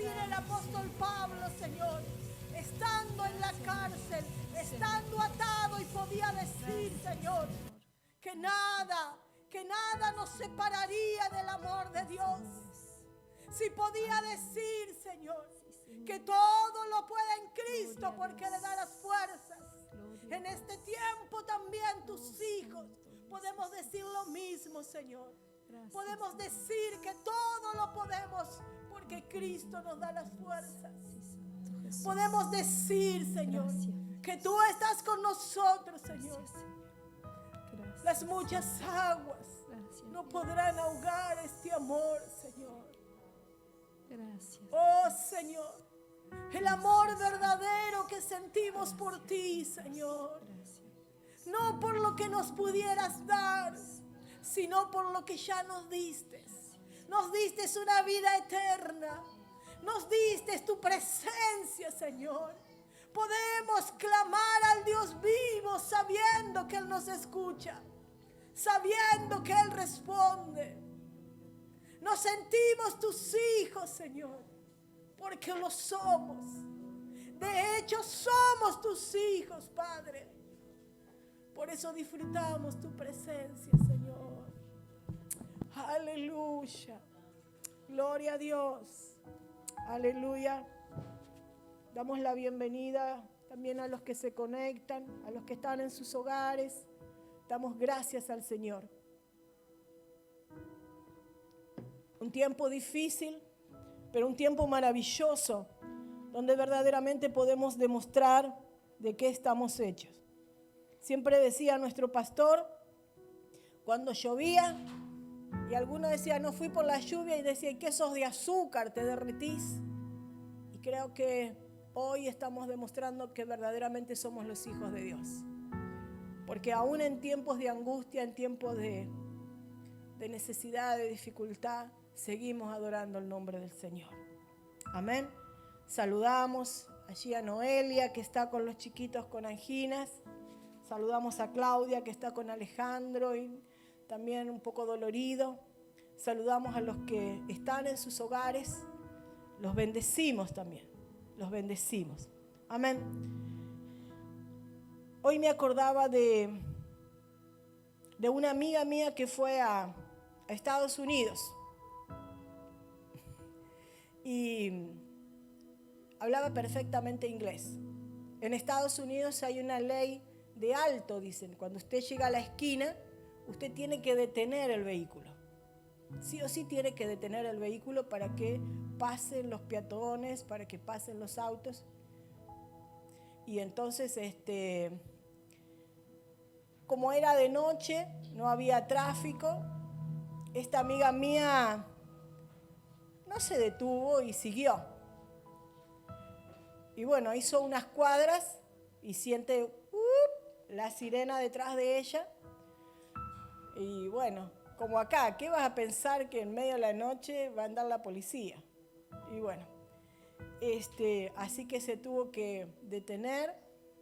decir el apóstol Pablo, Señor, estando en la cárcel, estando atado, y podía decir, Señor, que nada nos separaría del amor de Dios. Si podía decir, Señor, que todo lo puede en Cristo porque le da las fuerzas. En este tiempo también tus hijos podemos decir lo mismo, Señor. Podemos decir que todo lo podemos porque Cristo nos da las fuerzas. Podemos decir, Señor, que tú estás con nosotros, Señor. Las muchas aguas no podrán ahogar este amor, Señor. Oh, Señor, el amor verdadero que sentimos por ti, Señor. No por lo que nos pudieras dar, sino por lo que ya nos diste. Nos diste una vida eterna. Nos diste tu presencia, Señor. Podemos clamar al Dios vivo sabiendo que Él nos escucha, sabiendo que Él responde. Nos sentimos tus hijos, Señor, porque lo somos. De hecho, somos tus hijos, Padre. Por eso disfrutamos tu presencia, Señor. Aleluya. Gloria a Dios. Aleluya. Damos la bienvenida también a los que se conectan, a los que están en sus hogares. Damos gracias al Señor. Un tiempo difícil, pero un tiempo maravilloso, donde verdaderamente podemos demostrar de qué estamos hechos. Siempre decía nuestro pastor, cuando llovía, y alguno decía, no fui por la lluvia, y decía, ¿y qué sos de azúcar? ¿Te derretís? Y creo que hoy estamos demostrando que verdaderamente somos los hijos de Dios. Porque aún en tiempos de angustia, en tiempos de necesidad, de dificultad, seguimos adorando el nombre del Señor. Amén. Saludamos allí a Noelia, que está con los chiquitos con anginas. Saludamos a Claudia, que está con Alejandro y también un poco dolorido. Saludamos a los que están en sus hogares. Los bendecimos también. Los bendecimos. Amén. Hoy me acordaba de una amiga mía que fue a Estados Unidos. Y hablaba perfectamente inglés. En Estados Unidos hay una ley de alto, dicen. Cuando usted llega a la esquina, usted tiene que detener el vehículo. Sí o sí tiene que detener el vehículo para que pasen los peatones, para que pasen los autos. Y entonces, como era de noche, no había tráfico, esta amiga mía no se detuvo y siguió. Y bueno, hizo unas cuadras y siente la sirena detrás de ella. Y bueno, como acá, ¿qué vas a pensar que en medio de la noche va a andar la policía? Y bueno, así que se tuvo que detener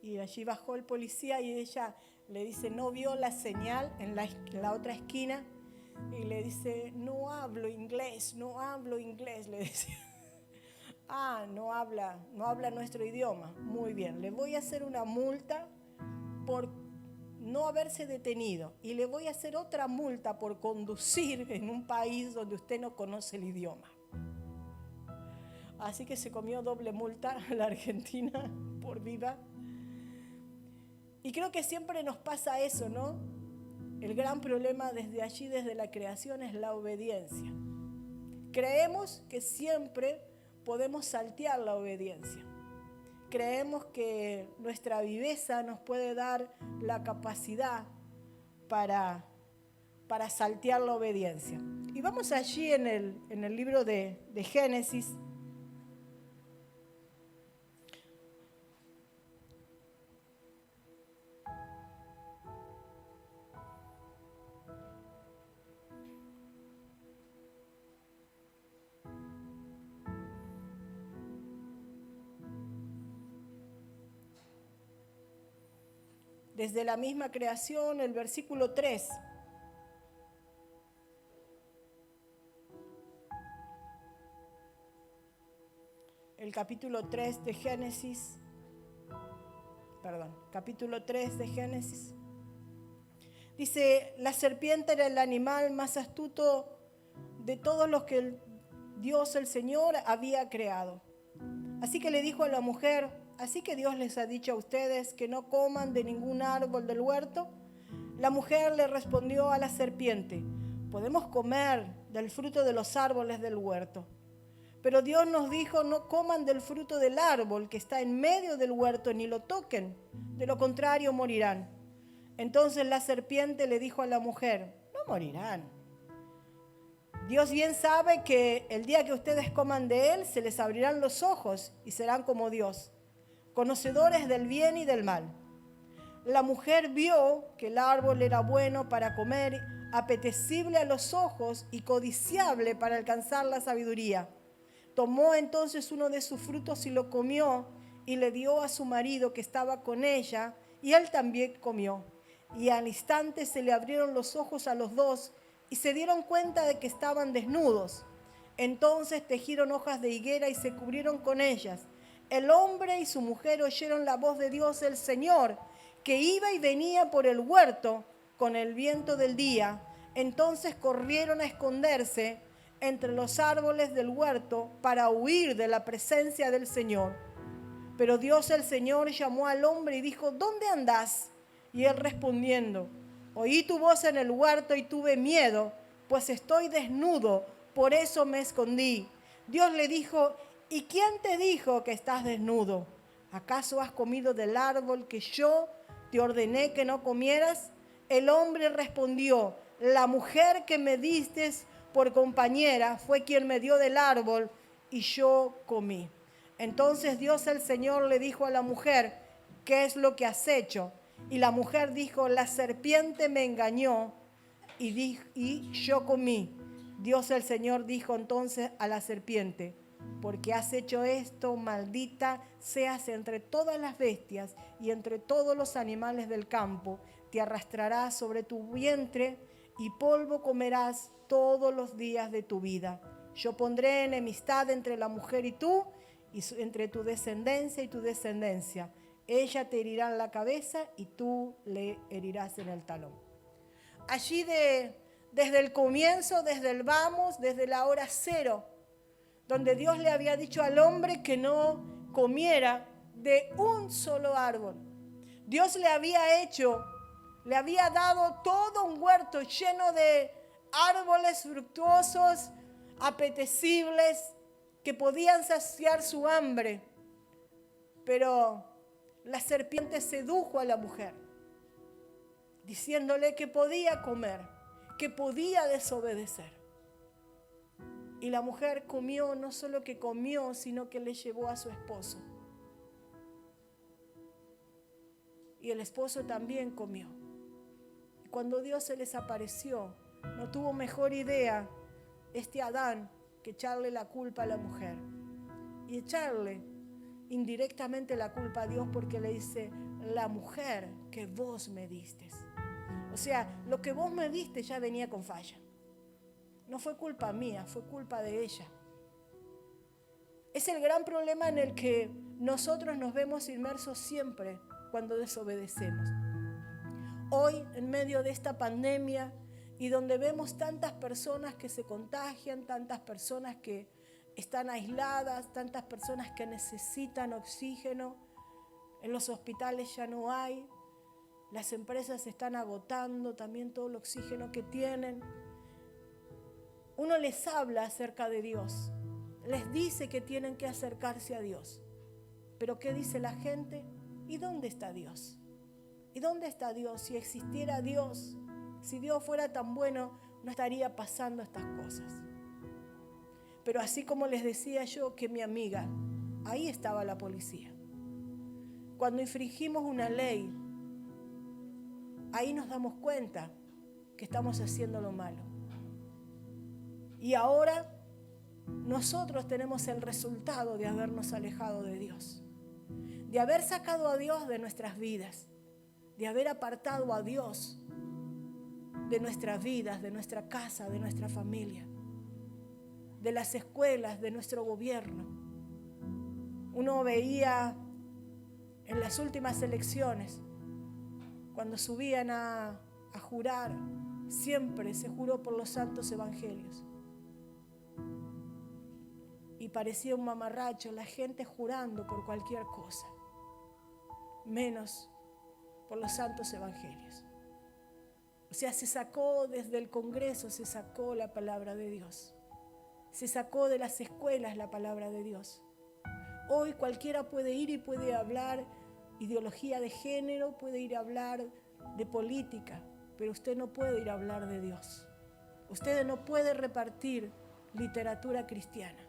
y allí bajó el policía y ella le dice, ¿no vio la señal en la otra esquina? Y le dice, no hablo inglés, le decía. No habla nuestro idioma. Muy bien, le voy a hacer una multa por no haberse detenido y le voy a hacer otra multa por conducir en un país donde usted no conoce el idioma. Así que se comió doble multa la Argentina por viva. Y creo que siempre nos pasa eso, ¿no? El gran problema desde la creación es la obediencia. Creemos que siempre podemos saltear la obediencia. Creemos que nuestra viveza nos puede dar la capacidad para saltear la obediencia. Y vamos allí en el libro de Génesis. Desde la misma creación, el versículo 3. el capítulo 3 de Génesis. Capítulo 3 de Génesis. Dice, la serpiente era el animal más astuto de todos los que Dios el Señor había creado. Así que le dijo a la mujer, ¿así que Dios les ha dicho a ustedes que no coman de ningún árbol del huerto? La mujer le respondió a la serpiente, podemos comer del fruto de los árboles del huerto. Pero Dios nos dijo, no coman del fruto del árbol que está en medio del huerto, ni lo toquen, de lo contrario morirán. Entonces la serpiente le dijo a la mujer, no morirán. Dios bien sabe que el día que ustedes coman de él, se les abrirán los ojos y serán como Dios, conocedores del bien y del mal. La mujer vio que el árbol era bueno para comer, apetecible a los ojos y codiciable para alcanzar la sabiduría. Tomó entonces uno de sus frutos y lo comió y le dio a su marido que estaba con ella y él también comió. Y al instante se le abrieron los ojos a los dos y se dieron cuenta de que estaban desnudos. Entonces tejieron hojas de higuera y se cubrieron con ellas. El hombre y su mujer oyeron la voz de Dios el Señor, que iba y venía por el huerto con el viento del día. Entonces corrieron a esconderse entre los árboles del huerto para huir de la presencia del Señor. Pero Dios el Señor llamó al hombre y dijo, ¿dónde andás? Y él respondiendo, oí tu voz en el huerto y tuve miedo, pues estoy desnudo, por eso me escondí. Dios le dijo, ¿y quién te dijo que estás desnudo? ¿Acaso has comido del árbol que yo te ordené que no comieras? El hombre respondió, la mujer que me diste por compañera fue quien me dio del árbol y yo comí. Entonces Dios el Señor le dijo a la mujer, ¿qué es lo que has hecho? Y la mujer dijo, la serpiente me engañó y yo comí. Dios el Señor dijo entonces a la serpiente, porque has hecho esto, maldita seas entre todas las bestias y entre todos los animales del campo. Te arrastrarás sobre tu vientre y polvo comerás todos los días de tu vida. Yo pondré enemistad entre la mujer y tú, y entre tu descendencia y tu descendencia. Ella te herirá en la cabeza y tú le herirás en el talón. Allí desde el comienzo, desde el vamos, desde la hora cero, donde Dios le había dicho al hombre que no comiera de un solo árbol. Dios le había dado todo un huerto lleno de árboles fructuosos, apetecibles, que podían saciar su hambre. Pero la serpiente sedujo a la mujer, diciéndole que podía comer, que podía desobedecer. Y la mujer comió, no solo que comió, sino que le llevó a su esposo. Y el esposo también comió. Y cuando Dios se les apareció, no tuvo mejor idea Adán que echarle la culpa a la mujer. Y echarle indirectamente la culpa a Dios, porque le dice, la mujer que vos me diste. O sea, lo que vos me diste ya venía con falla. No fue culpa mía, fue culpa de ella. Es el gran problema en el que nosotros nos vemos inmersos siempre cuando desobedecemos. Hoy, en medio de esta pandemia, y donde vemos tantas personas que se contagian, tantas personas que están aisladas, tantas personas que necesitan oxígeno, en los hospitales ya no hay, las empresas están agotando también todo el oxígeno que tienen. Uno les habla acerca de Dios, les dice que tienen que acercarse a Dios. Pero ¿qué dice la gente? ¿Y dónde está Dios? ¿Y dónde está Dios? Si existiera Dios, si Dios fuera tan bueno, no estaría pasando estas cosas. Pero así como les decía yo que mi amiga, ahí estaba la policía. Cuando infringimos una ley, ahí nos damos cuenta que estamos haciendo lo malo. Y ahora nosotros tenemos el resultado de habernos alejado de Dios, de haber sacado a Dios de nuestras vidas, de haber apartado a Dios de nuestras vidas, de nuestra casa, de nuestra familia, de las escuelas, de nuestro gobierno. Uno veía en las últimas elecciones, cuando subían a jurar, siempre se juró por los santos evangelios. Y parecía un mamarracho, la gente jurando por cualquier cosa, menos por los santos evangelios. O sea, se sacó desde el Congreso, se sacó la palabra de Dios. Se sacó de las escuelas la palabra de Dios. Hoy cualquiera puede ir y puede hablar ideología de género, puede ir a hablar de política, pero usted no puede ir a hablar de Dios. Usted no puede repartir literatura cristiana.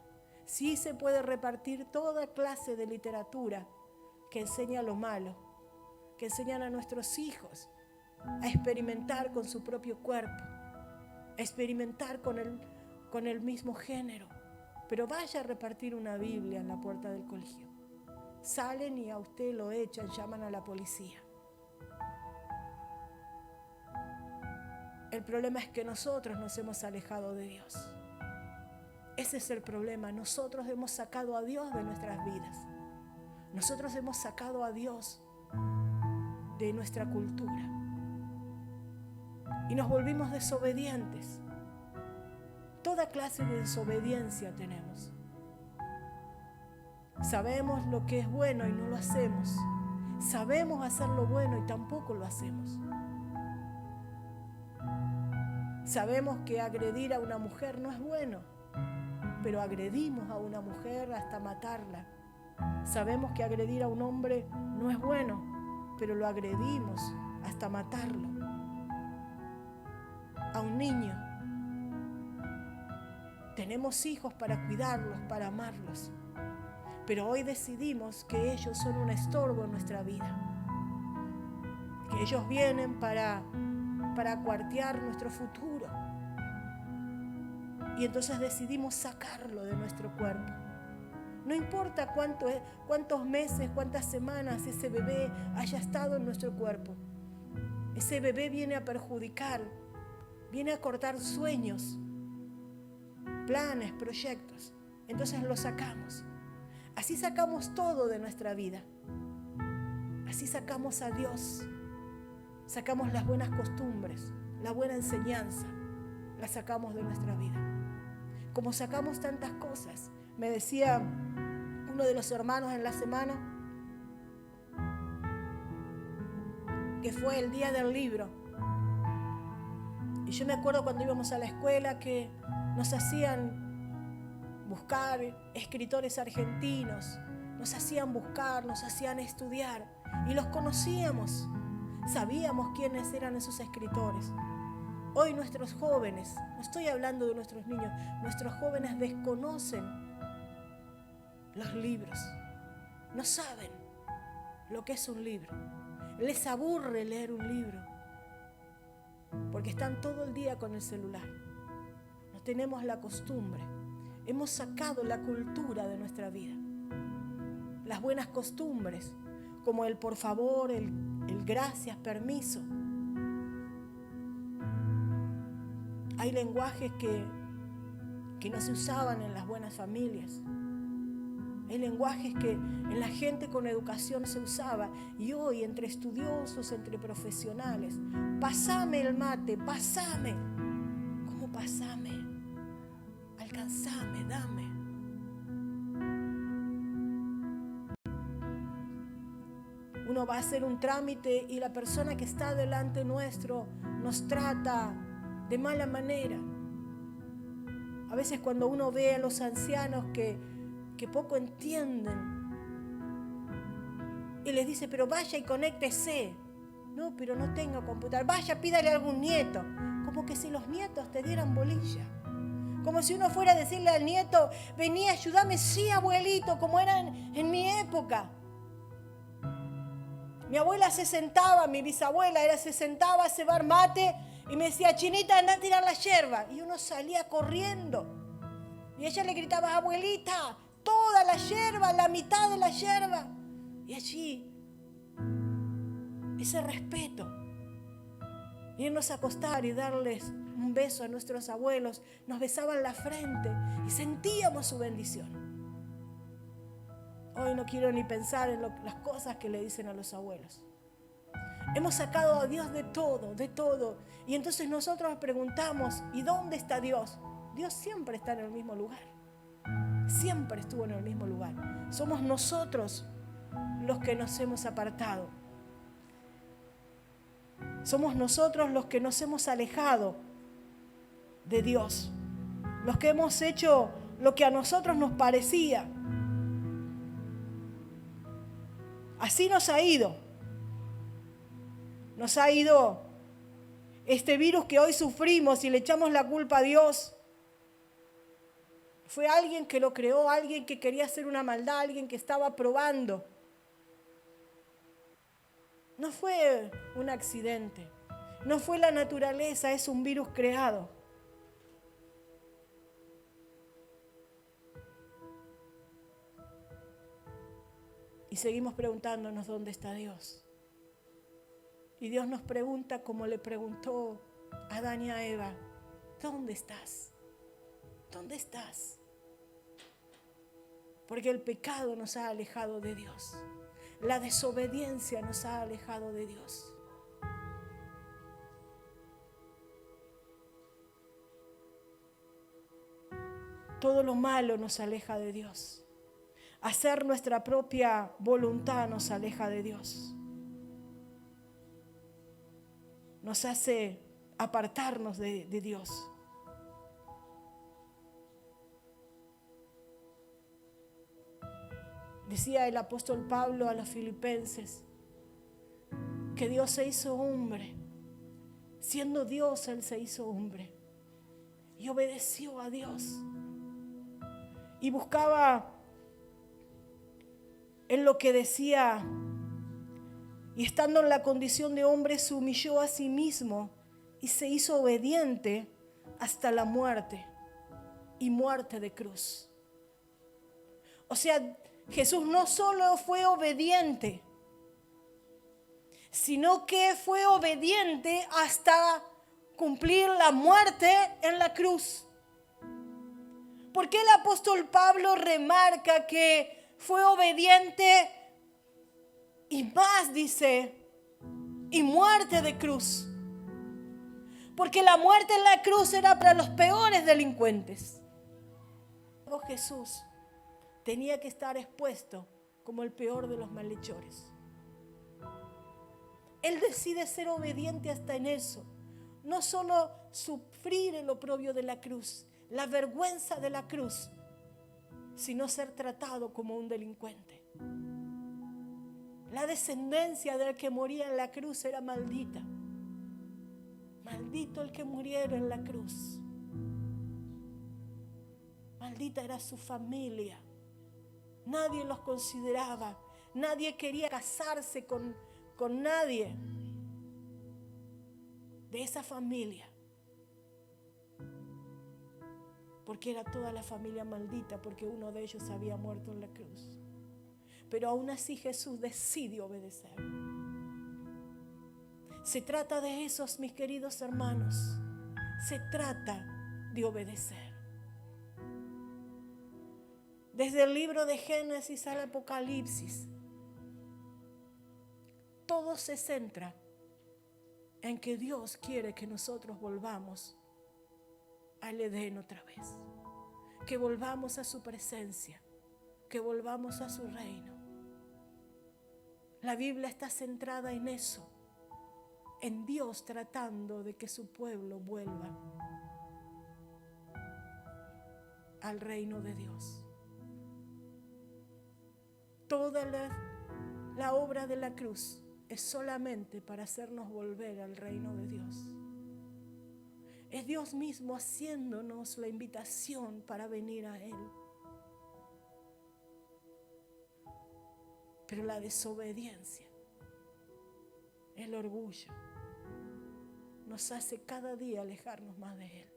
Sí se puede repartir toda clase de literatura que enseña lo malo, que enseñan a nuestros hijos a experimentar con su propio cuerpo, a experimentar con el mismo género. Pero vaya a repartir una Biblia en la puerta del colegio. Salen y a usted lo echan, llaman a la policía. El problema es que nosotros nos hemos alejado de Dios. Ese es el problema. Nosotros hemos sacado a Dios de nuestras vidas. Nosotros hemos sacado a Dios de nuestra cultura. Y nos volvimos desobedientes. Toda clase de desobediencia tenemos. Sabemos lo que es bueno y no lo hacemos. Sabemos hacer lo bueno y tampoco lo hacemos. Sabemos que agredir a una mujer no es bueno, pero agredimos a una mujer hasta matarla. Sabemos que agredir a un hombre no es bueno, pero lo agredimos hasta matarlo. A un niño. Tenemos hijos para cuidarlos, para amarlos. Pero hoy decidimos que ellos son un estorbo en nuestra vida. Que ellos vienen para cuartear nuestro futuro. Y entonces decidimos sacarlo de nuestro cuerpo. No importa cuántos meses, cuántas semanas ese bebé haya estado en nuestro cuerpo. Ese bebé viene a perjudicar, viene a cortar sueños, planes, proyectos. Entonces lo sacamos. Así sacamos todo de nuestra vida. Así sacamos a Dios. Sacamos las buenas costumbres, la buena enseñanza. La sacamos de nuestra vida. Como sacamos tantas cosas. Me decía uno de los hermanos en la semana que fue el día del libro. Y yo me acuerdo cuando íbamos a la escuela que nos hacían buscar escritores argentinos, nos hacían buscar, nos hacían estudiar y los conocíamos, sabíamos quiénes eran esos escritores. Hoy nuestros jóvenes, no estoy hablando de nuestros niños, nuestros jóvenes desconocen los libros, no saben lo que es un libro, les aburre leer un libro porque están todo el día con el celular. No tenemos la costumbre. Hemos sacado la cultura de nuestra vida. Las buenas costumbres, como el por favor, el gracias, permiso. Hay lenguajes que no se usaban en las buenas familias. Hay lenguajes que en la gente con educación se usaba. Y hoy entre estudiosos, entre profesionales, pasame el mate, pasame. ¿Cómo pasame? Alcanzame, dame. Uno va a hacer un trámite y la persona que está delante nuestro nos trata de mala manera. A veces cuando uno ve a los ancianos que poco entienden y les dice, pero vaya y conéctese. No, pero no tengo computadora. Vaya, pídale a algún nieto. Como que si los nietos te dieran bolilla. Como si uno fuera a decirle al nieto, vení, ayúdame, sí, abuelito, como era en mi época. Mi abuela se sentaba, mi bisabuela se sentaba a cebar mate y me decía, Chinita, anda a tirar la yerba. Y uno salía corriendo. Y ella le gritaba, abuelita, toda la yerba, la mitad de la yerba. Y allí, ese respeto. Irnos a acostar y darles un beso a nuestros abuelos. Nos besaban la frente y sentíamos su bendición. Hoy no quiero ni pensar en las cosas que le dicen a los abuelos. Hemos sacado a Dios de todo, de todo. Y entonces nosotros nos preguntamos, ¿y dónde está Dios? Dios siempre está en el mismo lugar. Siempre estuvo en el mismo lugar. Somos nosotros los que nos hemos apartado. Somos nosotros los que nos hemos alejado de Dios. Los que hemos hecho lo que a nosotros nos parecía. Así nos ha ido. Nos ha ido este virus que hoy sufrimos y le echamos la culpa a Dios. Fue alguien que lo creó, alguien que quería hacer una maldad, alguien que estaba probando. No fue un accidente, no fue la naturaleza, es un virus creado. Y seguimos preguntándonos dónde está Dios. Y Dios nos pregunta como le preguntó a Adán y a Eva, ¿dónde estás? ¿Dónde estás? Porque el pecado nos ha alejado de Dios. La desobediencia nos ha alejado de Dios. Todo lo malo nos aleja de Dios. Hacer nuestra propia voluntad nos aleja de Dios. Nos hace apartarnos de Dios. Decía el apóstol Pablo a los filipenses que Dios se hizo hombre. Siendo Dios, Él se hizo hombre. Y obedeció a Dios. Y buscaba en lo que decía, y estando en la condición de hombre, se humilló a sí mismo y se hizo obediente hasta la muerte, y muerte de cruz. O sea, Jesús no solo fue obediente, sino que fue obediente hasta cumplir la muerte en la cruz. ¿Por qué el apóstol Pablo remarca que fue obediente y más dice, y muerte de cruz? Porque la muerte en la cruz era para los peores delincuentes. Jesús tenía que estar expuesto como el peor de los malhechores. Él decide ser obediente hasta en eso. No solo sufrir el oprobio de la cruz, la vergüenza de la cruz, sino ser tratado como un delincuente. La descendencia del que moría en la cruz era maldita. Maldito el que muriera en la cruz. Maldita era su familia. Nadie los consideraba. Nadie quería casarse con nadie de esa familia. Porque era toda la familia maldita, porque uno de ellos había muerto en la cruz. Pero aún así Jesús decide obedecer. Se trata de esos, mis queridos hermanos. Se trata de obedecer. Desde el libro de Génesis al Apocalipsis, todo se centra en que Dios quiere que nosotros volvamos al Edén otra vez. Que volvamos a su presencia, que volvamos a su reino. La Biblia está centrada en eso, en Dios tratando de que su pueblo vuelva al reino de Dios. Toda la obra de la cruz es solamente para hacernos volver al reino de Dios. Es Dios mismo haciéndonos la invitación para venir a Él. Pero la desobediencia, el orgullo, nos hace cada día alejarnos más de Él.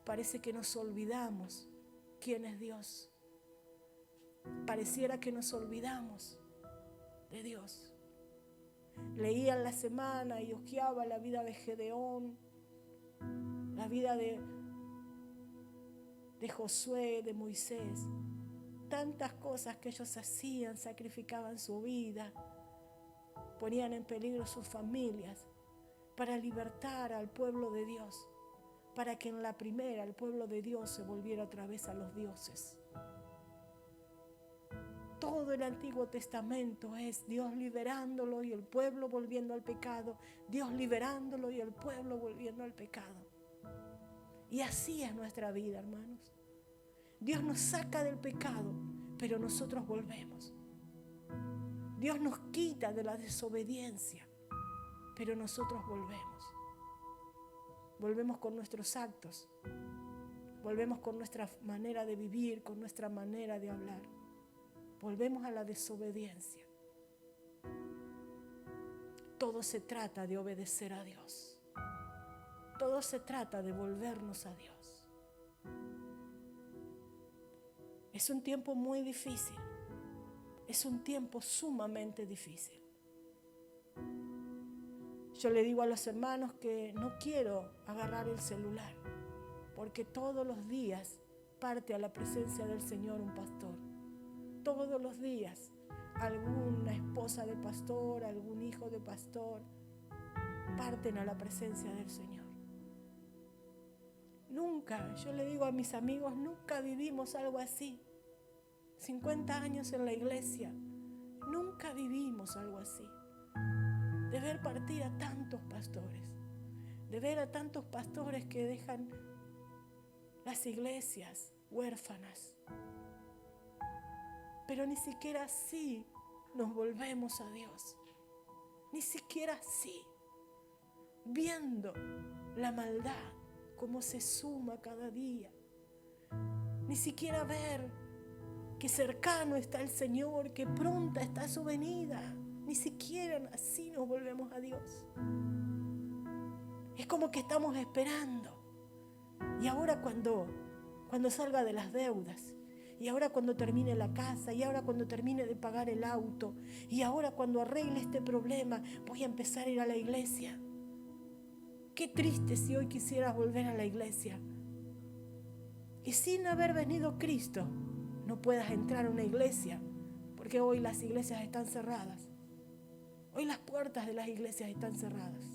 Parece que nos olvidamos quién es Dios. Pareciera que nos olvidamos de Dios. Leía en la semana y hojeaba la vida de Gedeón, la vida de Josué, de Moisés. tantas cosas que ellos hacían, sacrificaban su vida, ponían en peligro sus familias para libertar al pueblo de Dios, para que en la primera el pueblo de Dios se volviera otra vez a los dioses. Todo el Antiguo Testamento es Dios liberándolo y el pueblo volviendo al pecado, Dios liberándolo y el pueblo volviendo al pecado. Y así es nuestra vida, hermanos. Dios nos saca del pecado, pero nosotros volvemos. Dios nos quita de la desobediencia, pero nosotros volvemos. Volvemos con nuestros actos, volvemos con nuestra manera de vivir, con nuestra manera de hablar. Volvemos a la desobediencia. Todo se trata de obedecer a Dios. Todo se trata de volvernos a Dios. Es un tiempo muy difícil. Es un tiempo sumamente difícil. Yo le digo a los hermanos que no quiero agarrar el celular, porque todos los días parte a la presencia del Señor un pastor. Todos los días alguna esposa de pastor, algún hijo de pastor parten a la presencia del Señor. Nunca, yo le digo a mis amigos, nunca vivimos algo así. 50 años en la iglesia, nunca vivimos algo así. De ver partir a tantos pastores, de ver a tantos pastores que dejan las iglesias huérfanas. Pero ni siquiera así nos volvemos a Dios. Ni siquiera así. Viendo la maldad como se suma cada día. Ni siquiera ver que cercano está el Señor, que pronta está su venida. Ni siquiera así nos volvemos a Dios. Es como que estamos esperando. Y ahora cuando salga de las deudas, y ahora cuando termine la casa, y ahora cuando termine de pagar el auto, y ahora cuando arregle este problema, voy a empezar a ir a la iglesia. Qué triste si hoy quisieras volver a la iglesia y sin haber venido Cristo no puedas entrar a una iglesia, porque hoy las iglesias están cerradas. Hoy las puertas de las iglesias están cerradas.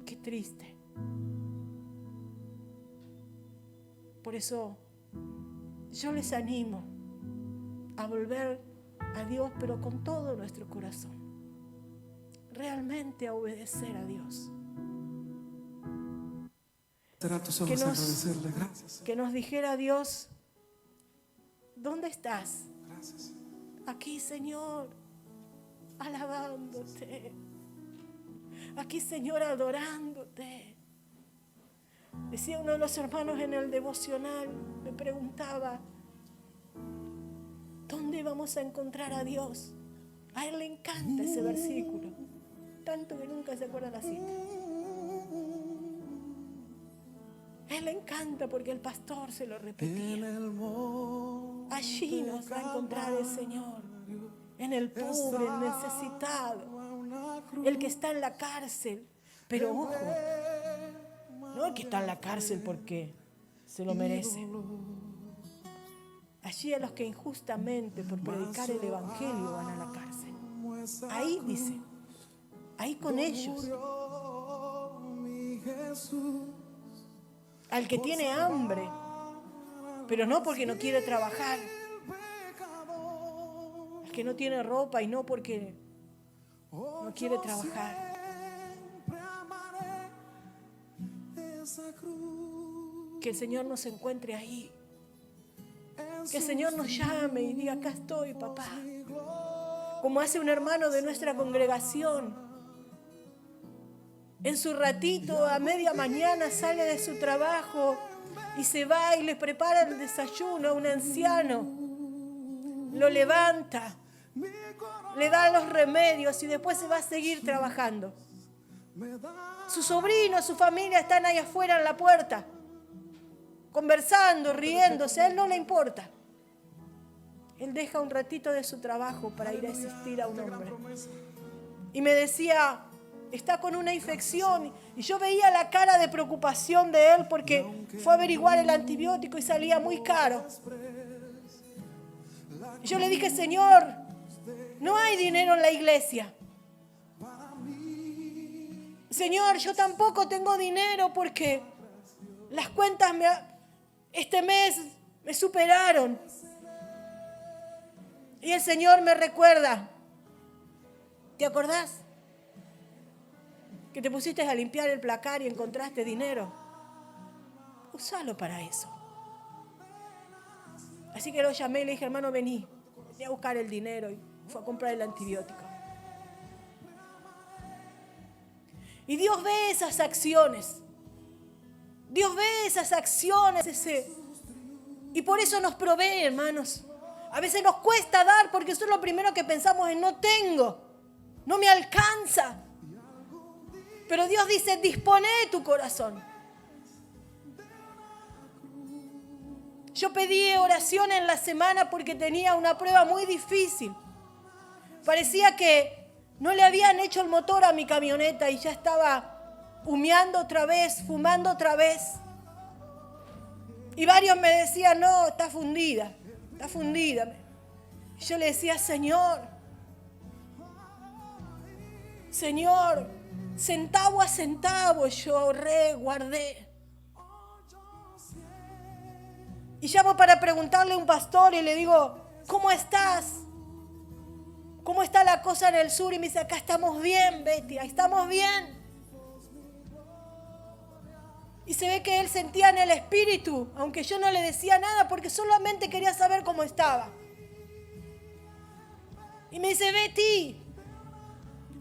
Qué triste. Por eso yo les animo a volver a Dios, pero con todo nuestro corazón. Realmente a obedecer a Dios. Que nos dijera Dios, ¿dónde estás? Gracias. Aquí, Señor, alabándote. Aquí, Señor, adorándote. Decía uno de los hermanos en el devocional, me preguntaba, ¿dónde vamos a encontrar a Dios? A él le encanta ese versículo, tanto que nunca se acuerda la cita. A él le encanta porque el pastor se lo repetía. Allí nos va a encontrar el Señor, en el pobre, el necesitado, el que está en la cárcel. Pero ojo, no el que está en la cárcel porque se lo merece. Allí a los que injustamente por predicar el evangelio van a la cárcel. Ahí dice, ahí con ellos. Al que tiene hambre, pero no porque no quiere trabajar. Al que no tiene ropa y no porque no quiere trabajar. Que el Señor nos encuentre ahí. Que el Señor nos llame y diga, acá estoy, papá. Como hace un hermano de nuestra congregación. En su ratito, a media mañana, sale de su trabajo y se va y le prepara el desayuno a un anciano. Lo levanta, le da los remedios y después se va a seguir trabajando. Sus sobrinos, su familia están ahí afuera en la puerta, conversando, riéndose, a él no le importa. Él deja un ratito de su trabajo para ir a asistir a un hombre. Y me decía, está con una infección. Y yo veía la cara de preocupación de él porque fue a averiguar el antibiótico y salía muy caro. Yo le dije, Señor, no hay dinero en la iglesia. Señor, yo tampoco tengo dinero porque las cuentas este mes me superaron. Y el Señor me recuerda, ¿te acordás? Que te pusiste a limpiar el placar y encontraste dinero. Usalo para eso. Así que lo llamé y le dije, hermano, vení a buscar el dinero. Y fue a comprar el antibiótico. Y Dios ve esas acciones. Dios ve esas acciones. Y por eso nos provee, hermanos. A veces nos cuesta dar porque eso es lo primero que pensamos en no tengo. No me alcanza. Pero Dios dice, dispone tu corazón. Yo pedí oración en la semana porque tenía una prueba muy difícil. Parecía que no le habían hecho el motor a mi camioneta y ya estaba humeando otra vez, fumando otra vez. Y varios me decían, no, está fundida. Está fundida. Y yo le decía, Señor, centavo a centavo yo ahorré, guardé. Y llamo para preguntarle a un pastor y le digo, ¿cómo estás? ¿Cómo está la cosa en el sur? Y me dice, acá estamos bien, Betty, ahí estamos bien. Y se ve que él sentía en el espíritu, aunque yo no le decía nada, porque solamente quería saber cómo estaba. Y me dice, Betty,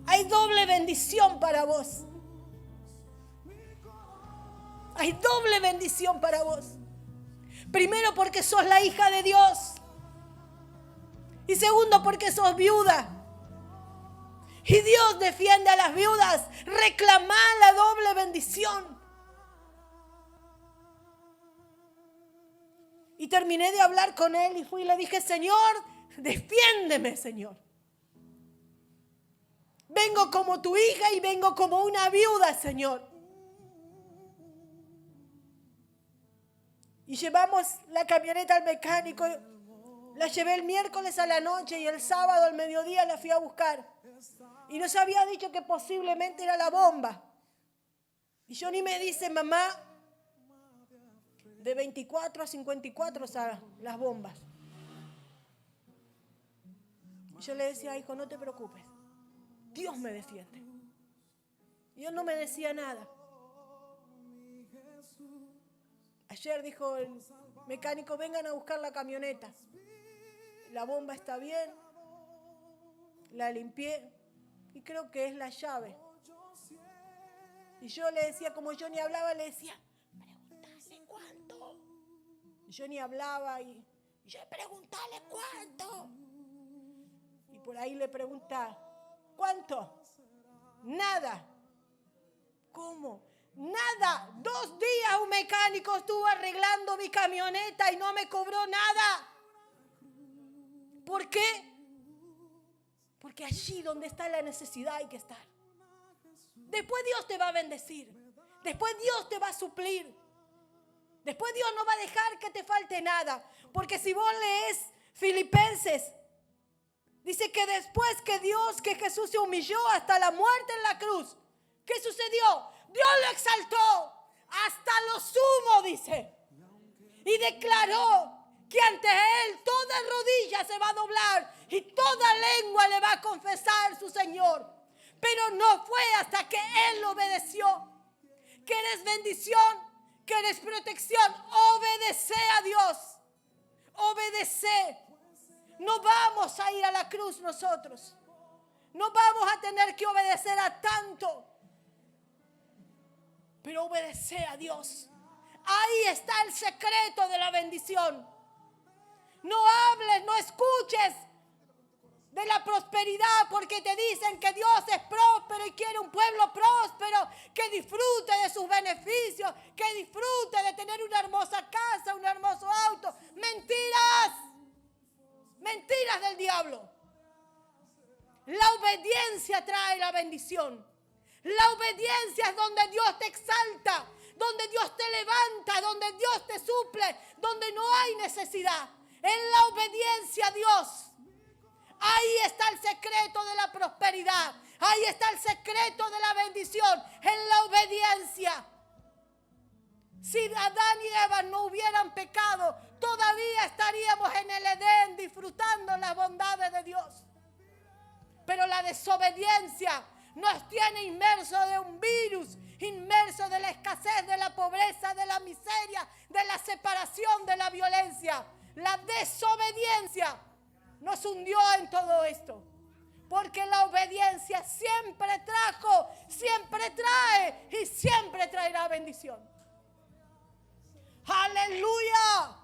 hay doble bendición para vos. Hay doble bendición para vos. Primero porque sos la hija de Dios. Y segundo porque sos viuda. Y Dios defiende a las viudas. Reclamá la doble bendición. Y terminé de hablar con él y fui y le dije, Señor, defiéndeme, Señor. Vengo como tu hija y vengo como una viuda, Señor. Y llevamos la camioneta al mecánico. La llevé el miércoles a la noche y el sábado al mediodía la fui a buscar. Y nos había dicho que posiblemente era la bomba. Y Johnny me dice, mamá, de 24 a 54 las bombas. Y yo le decía, hijo, no te preocupes. Dios me defiende. Y él no me decía nada. Ayer dijo el mecánico, vengan a buscar la camioneta. La bomba está bien. La limpié. Y creo que es la llave. Y yo le decía, como yo ni hablaba, le decía, pregúntale cuánto. Y yo ni hablaba y yo pregúntale cuánto. Y por ahí le pregunta, ¿cuánto? Nada. ¿Cómo? Nada. 2 días un mecánico estuvo arreglando mi camioneta y no me cobró nada. ¿Por qué? Porque allí donde está la necesidad hay que estar. Después Dios te va a bendecir. Después Dios te va a suplir. Después Dios no va a dejar que te falte nada. Porque si vos lees Filipenses, dice que después que Jesús se humilló hasta la muerte en la cruz, ¿qué sucedió? Dios lo exaltó hasta lo sumo, dice. Y declaró que ante Él toda rodilla se va a doblar y toda lengua le va a confesar su Señor. Pero no fue hasta que Él obedeció. Que eres bendición, que eres protección. Obedece a Dios. Obedece. No vamos a ir a la cruz nosotros. No vamos a tener que obedecer a tanto. Pero obedece a Dios. Ahí está el secreto de la bendición. No hables, no escuches de la prosperidad porque te dicen que Dios es próspero y quiere un pueblo próspero que disfrute de sus beneficios, que disfrute de tener una hermosa casa, un hermoso auto. Mentiras. Mentiras del diablo. La obediencia trae la bendición. La obediencia es donde Dios te exalta, donde Dios te levanta, donde Dios te suple, donde no hay necesidad. en la obediencia a Dios. Ahí está el secreto de la prosperidad. Ahí está el secreto de la bendición, en la obediencia. Si Adán y Eva no hubieran pecado, todavía estaríamos en el Edén disfrutando las bondades de Dios. Pero la desobediencia nos tiene inmersos de un virus, inmersos de la escasez, de la pobreza, de la miseria, de la separación, de la violencia. La desobediencia nos hundió en todo esto. Porque la obediencia siempre trajo, siempre trae y siempre traerá bendición. ¡Aleluya!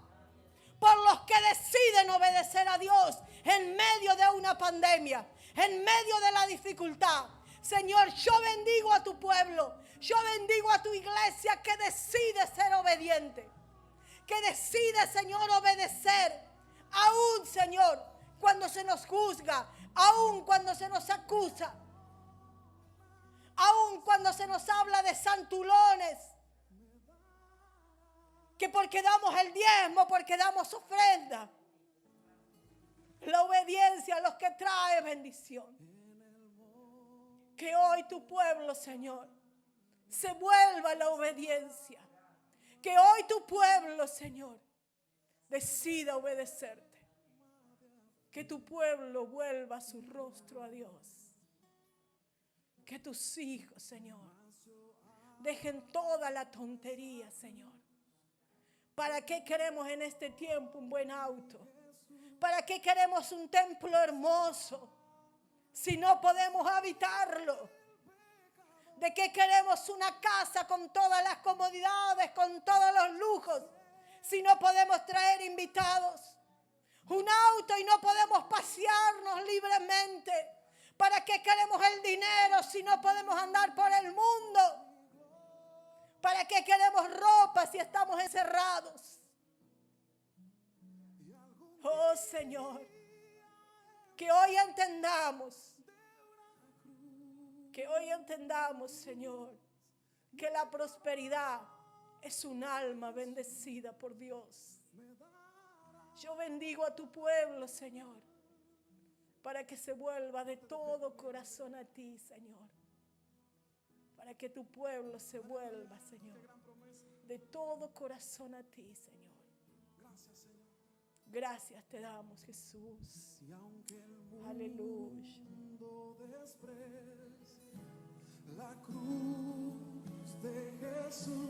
Por los que deciden obedecer a Dios en medio de una pandemia, en medio de la dificultad. Señor, yo bendigo a tu pueblo, yo bendigo a tu iglesia que decide ser obediente, que decide, Señor, obedecer, aún, Señor, cuando se nos juzga, aún cuando se nos acusa, aún cuando se nos habla de santulones, que porque damos el diezmo, porque damos ofrenda. La obediencia es lo que trae bendición. Que hoy tu pueblo, Señor, se vuelva a la obediencia. Que hoy tu pueblo, Señor, decida obedecerte. Que tu pueblo vuelva su rostro a Dios. Que tus hijos, Señor, dejen toda la tontería, Señor. ¿Para qué queremos en este tiempo un buen auto? ¿Para qué queremos un templo hermoso si no podemos habitarlo? ¿De qué queremos una casa con todas las comodidades, con todos los lujos, si no podemos traer invitados? Un auto y no podemos pasearnos libremente. ¿Para qué queremos el dinero si no podemos andar por el mundo? ¿Para qué queremos ropa si estamos encerrados? Oh Señor, que hoy entendamos, Señor, que la prosperidad es un alma bendecida por Dios. Yo bendigo a tu pueblo, Señor, para que se vuelva de todo corazón a ti, Señor. Para que tu pueblo se vuelva, Señor, de todo corazón a ti, Señor. Gracias te damos, Jesús. Aleluya. La cruz de Jesús.